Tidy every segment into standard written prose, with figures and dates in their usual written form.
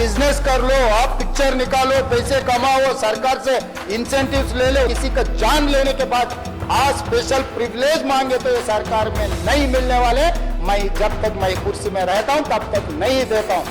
Business कर लो, आप picture निकालो, पैसे कमाओ, सरकार से इंसेंटिव्स ले लो। किसी का जान लेने के बाद आज स्पेशल प्रिविलेज मांगे तो ये सरकार में नहीं मिलने वाले। मैं जब तक मैं कुर्सी में रहता हूं तब तक नहीं देता हूं।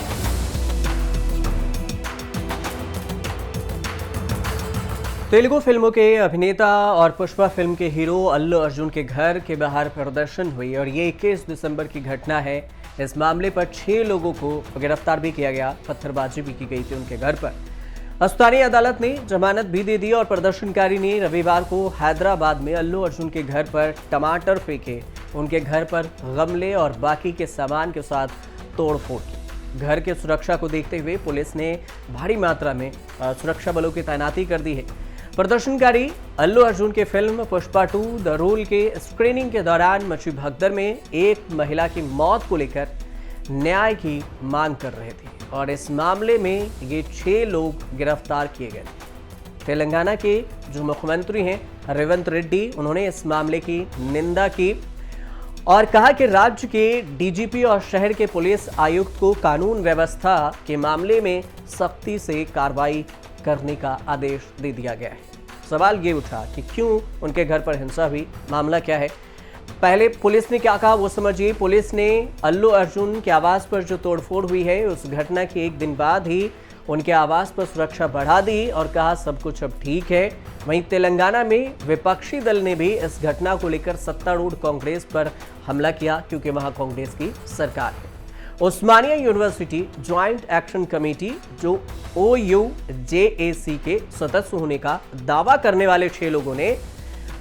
तेलुगु फिल्मों के अभिनेता और पुष्पा फिल्म के हीरो अल्लू अर्जुन के घर के बाहर प्रदर्शन हुई और ये 21 दिसंबर की घटना है। इस मामले पर 6 लोगों को गिरफ्तार भी किया गया, पत्थरबाजी भी की गई थी उनके घर पर। स्थानीय अदालत ने जमानत भी दे दी और प्रदर्शनकारी ने रविवार को हैदराबाद में अल्लू अर्जुन के घर पर टमाटर फेंके, उनके घर पर गमले और बाकी के सामान के साथ तोड़फोड़ की। घर के सुरक्षा को देखते हुए पुलिस ने भारी मात्रा में सुरक्षा बलों की तैनाती कर दी है। प्रदर्शनकारी अल्लू अर्जुन के फिल्म पुष्पा 2 द रूल के स्क्रीनिंग के दौरान मची भगदड़ में एक महिला की मौत को लेकर न्याय की मांग कर रहे थे और इस मामले में ये 6 लोग गिरफ्तार किए गए। तेलंगाना के जो मुख्यमंत्री हैं रेवंत रेड्डी, उन्होंने इस मामले की निंदा की और कहा कि राज्य के डीजीपी और शहर के पुलिस आयुक्त को कानून व्यवस्था के मामले में सख्ती से कार्रवाई करने का आदेश दे दिया गया है। सवाल ये उठा कि क्यों उनके घर पर हिंसा हुई, मामला क्या है। पहले पुलिस ने क्या कहा वो समझिए। पुलिस ने अल्लू अर्जुन के आवास पर जो तोड़फोड़ हुई है उस घटना के एक दिन बाद ही उनके आवास पर सुरक्षा बढ़ा दी और कहा सब कुछ अब ठीक है। वहीं तेलंगाना में विपक्षी दल ने भी इस घटना को लेकर सत्तारूढ़ कांग्रेस पर हमला किया क्योंकि वहां कांग्रेस की सरकार है। उस्मानिया यूनिवर्सिटी ज्वाइंट एक्शन कमेटी जो OUJAC के सदस्य होने का दावा करने वाले 6 लोगों ने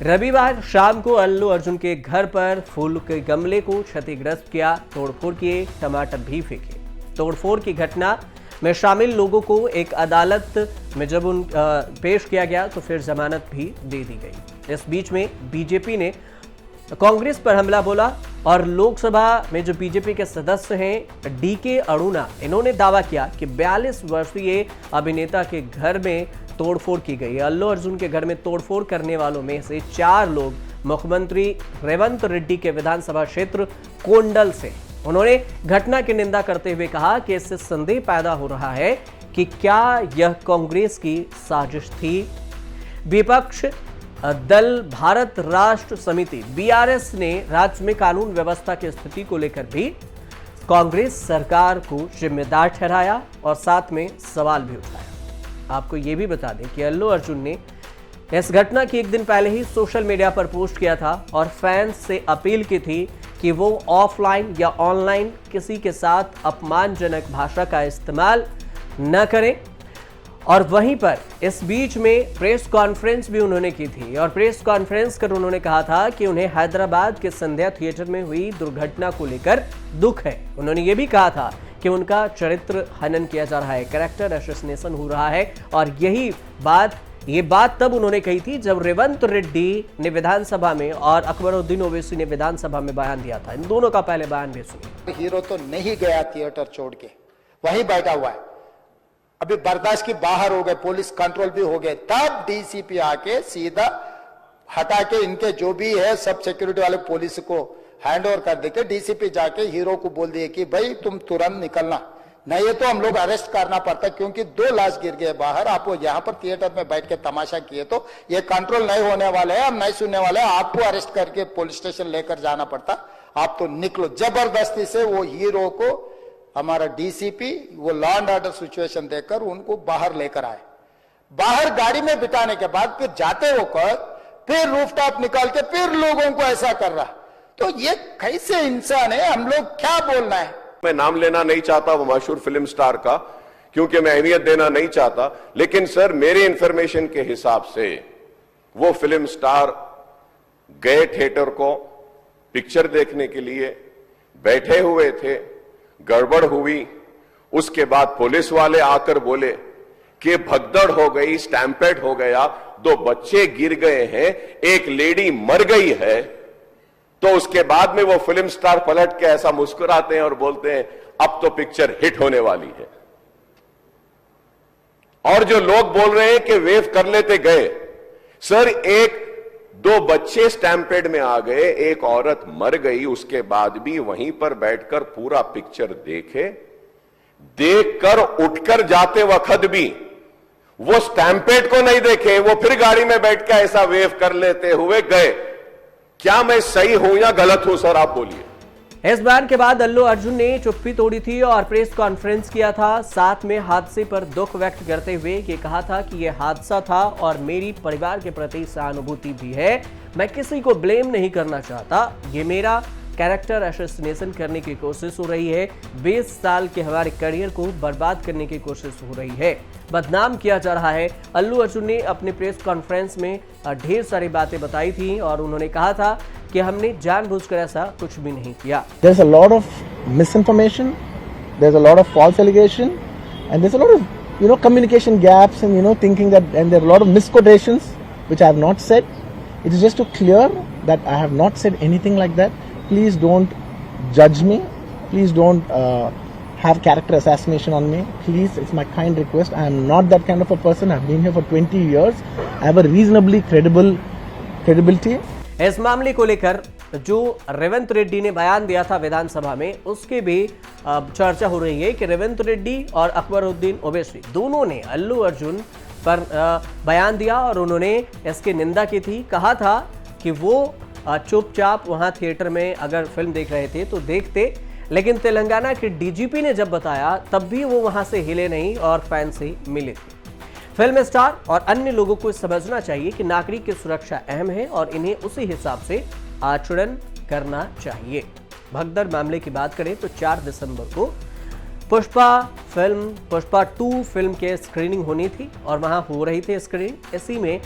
रविवार शाम को अल्लू अर्जुन के घर पर फूल के गमले को क्षतिग्रस्त किया, तोड़फोड़ किए, टमाटर भी फेंके। तोड़फोड़ की घटना में शामिल लोगों को एक अदालत में जब पेश किया गया तो फिर जमानत भी दे दी गई। इस बीच में बीजेपी ने कांग्रेस पर हमला बोला और लोकसभा में जो बीजेपी के सदस्य हैं DK अरुणा, इन्होंने दावा किया कि 42 वर्षीय अभिनेता के घर में तोड़फोड़ की गई। अल्लू अर्जुन के घर में तोड़फोड़ करने वालों में से 4 लोग मुख्यमंत्री रेवंत रेड्डी के विधानसभा क्षेत्र कोंडल से। उन्होंने घटना की निंदा करते हुए कहा कि इससे संदेह पैदा हो रहा है कि क्या यह कांग्रेस की साजिश थी। विपक्ष दल भारत राष्ट्र समिति BRS ने राज्य में कानून व्यवस्था की स्थिति को लेकर भी कांग्रेस सरकार को जिम्मेदार ठहराया और साथ में सवाल भी उठाया। आपको यह भी बता दें कि अल्लू अर्जुन ने इस घटना की एक दिन पहले ही सोशल मीडिया पर पोस्ट किया था और फैंस से अपील की थी कि वो ऑफलाइन या ऑनलाइन किसी के साथ अपमानजनक भाषा का इस्तेमाल न करें। और वहीं पर इस बीच में प्रेस कॉन्फ्रेंस भी उन्होंने की थी और प्रेस कॉन्फ्रेंस कर उन्होंने कहा था कि उन्हें हैदराबाद के संध्या थिएटर में हुई दुर्घटना को लेकर दुख है। उन्होंने ये भी कहा था कि उनका चरित्र हनन किया जा रहा है, कैरेक्टर असैसिनेशन हो रहा है। और ये बात तब उन्होंने कही थी जब रेवंत रेड्डी ने विधानसभा में और अकबरुद्दीन ओवैसी ने विधानसभा में बयान दिया था। इन दोनों का पहले बयान भी सुनिए। हीरो तो नहीं गया थिएटर छोड़ के, वहीं बैठा हुआ है। अभी बर्दाश्त की बाहर हो गए, पुलिस कंट्रोल भी हो गए, तब DCP आके सीधा हटा के इनके जो भी है सब सिक्योरिटी वाले पुलिस को हैंड ओवर कर देके DCP जाके हीरो को बोल दिए कि भाई तुम तुरंत निकलना, नहीं तो हम लोग अरेस्ट करना पड़ता, क्योंकि 2 लाश गिर गए बाहर। आप यहाँ पर थिएटर में बैठ के तमाशा किए तो ये कंट्रोल नहीं होने वाले हैं, हम नहीं सुनने वाले हैं, आपको अरेस्ट करके पुलिस स्टेशन लेकर जाना पड़ता, आप तो निकलो। जबरदस्ती से वो हीरो को हमारा DCP वो लॉ एंड ऑर्डर सिचुएशन देखकर उनको बाहर लेकर आए। बाहर गाड़ी में बिठाने के बाद फिर जाते होकर फिर रूफटॉप निकाल के फिर लोगों को ऐसा कर रहा, तो ये कैसे इंसान है? हम लोग क्या बोलना है? मैं नाम लेना नहीं चाहता वो मशहूर फिल्म स्टार का, क्योंकि मैं अहमियत देना नहीं चाहता, लेकिन सर मेरे इंफॉर्मेशन के हिसाब से वो फिल्म स्टार गए थिएटर को पिक्चर देखने के लिए, बैठे हुए थे, गड़बड़ हुई, उसके बाद पुलिस वाले आकर बोले कि भगदड़ हो गई, स्टैम्पेड हो गया, 2 बच्चे गिर गए हैं, एक लेडी मर गई है। तो उसके बाद में वो फिल्म स्टार पलट के ऐसा मुस्कुराते हैं और बोलते हैं अब तो पिक्चर हिट होने वाली है। और जो लोग बोल रहे हैं कि वेव कर लेते गए, सर 1-2 बच्चे स्टैम्पेड में आ गए, एक औरत मर गई, उसके बाद भी वहीं पर बैठकर पूरा पिक्चर देखे, देखकर उठकर जाते वक्त भी वो स्टैंपेड को नहीं देखे, वो फिर गाड़ी में बैठ के ऐसा वेव कर लेते हुए गए। क्या मैं सही हूं या गलत हूं सर, आप बोलिए। इस बयान के बाद अल्लू अर्जुन ने चुप्पी तोड़ी थी और प्रेस कॉन्फ्रेंस किया था। साथ में हादसे पर दुख व्यक्त करते हुए ये कहा था कि यह हादसा था और मेरी परिवार के प्रति सहानुभूति भी है। मैं किसी को ब्लेम नहीं करना चाहता। ये मेरा कैरेक्टर असैसिनेशन करने की कोशिश हो रही है। 20 साल के हमारे करियर को बर्बाद करने की कोशिश हो रही है, बदनाम किया जा रहा है। अल्लू अर्जुन ने अपने प्रेस कॉन्फ्रेंस में ढेर सारी बातें बताई थी और उन्होंने कहा था कि हमने जानबूझकर ऐसा कुछ भी नहीं किया। There's a lot of misinformation, there's a lot of false allegation, and there's a lot of communication gaps and thinking that, and there are a lot of misquotations which I have not said. It is just to clear that I have not said anything like that. Please don't judge me. Please don't have character assassination on me. Please, it's my kind request. I am not that kind of a person. I've been here for 20 years. I have a reasonably credibility. इस मामले को लेकर जो रेवंत रेड्डी ने बयान दिया था विधानसभा में, उसके भी चर्चा हो रही है कि रेवंत रेड्डी और अकबरुद्दीन ओवैसी दोनों ने अल्लू अर्जुन पर बयान दिया और उन्होंने इसकी निंदा की थी। कहा था कि वो चुपचाप वहां थिएटर में अगर फिल्म देख रहे थे तो देखते, लेकिन तेलंगाना के डीजीपी ने जब बताया तब भी वो वहां से हिले नहीं और फैन से मिले थे। फिल्म स्टार और अन्य लोगों को समझना चाहिए कि नागरिक की सुरक्षा अहम है और इन्हें उसी हिसाब से आचरण करना चाहिए। भगदड़ मामले की बात करें तो 4 दिसंबर को पुष्पा 2 फिल्म के स्क्रीनिंग होनी थी और वहां हो रही थी स्क्रीनिंग। इसी में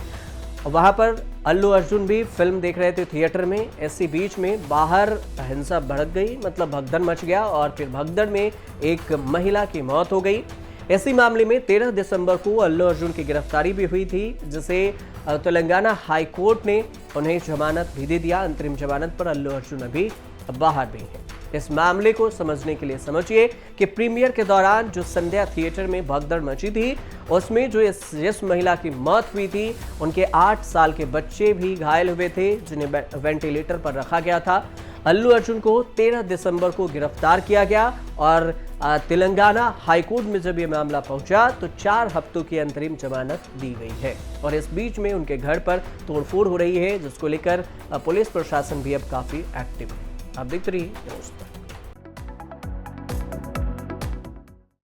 वहां पर अल्लू अर्जुन भी फिल्म देख रहे थे थिएटर में। इसी बीच में बाहर हिंसा भड़क गई, मतलब भगदड़ मच गया और फिर भगदड़ में एक महिला की मौत हो गई। इसी मामले में 13 दिसंबर को अल्लू अर्जुन की गिरफ्तारी भी हुई थी, जिसे तेलंगाना हाई कोर्ट ने उन्हें जमानत भी दे दिया। अंतरिम जमानत पर अल्लू अर्जुन अभी बाहर भी हैं। इस मामले को समझने के लिए समझिए कि प्रीमियर के दौरान जो संध्या थिएटर में भगदड़ मची थी, उसमें जो जिस महिला की मौत हुई थी, उनके 8 साल के बच्चे भी घायल हुए थे, जिन्हें वेंटिलेटर पर रखा गया था। अल्लू अर्जुन को 13 दिसंबर को गिरफ्तार किया गया और तेलंगाना हाईकोर्ट में जब यह मामला पहुंचा तो 4 हफ्तों की अंतरिम जमानत दी गई है और इस बीच में उनके घर पर तोड़फोड़ हो रही है, जिसको लेकर पुलिस प्रशासन भी अब काफी एक्टिव है। आप देखते रहिए न्यूज़ पर।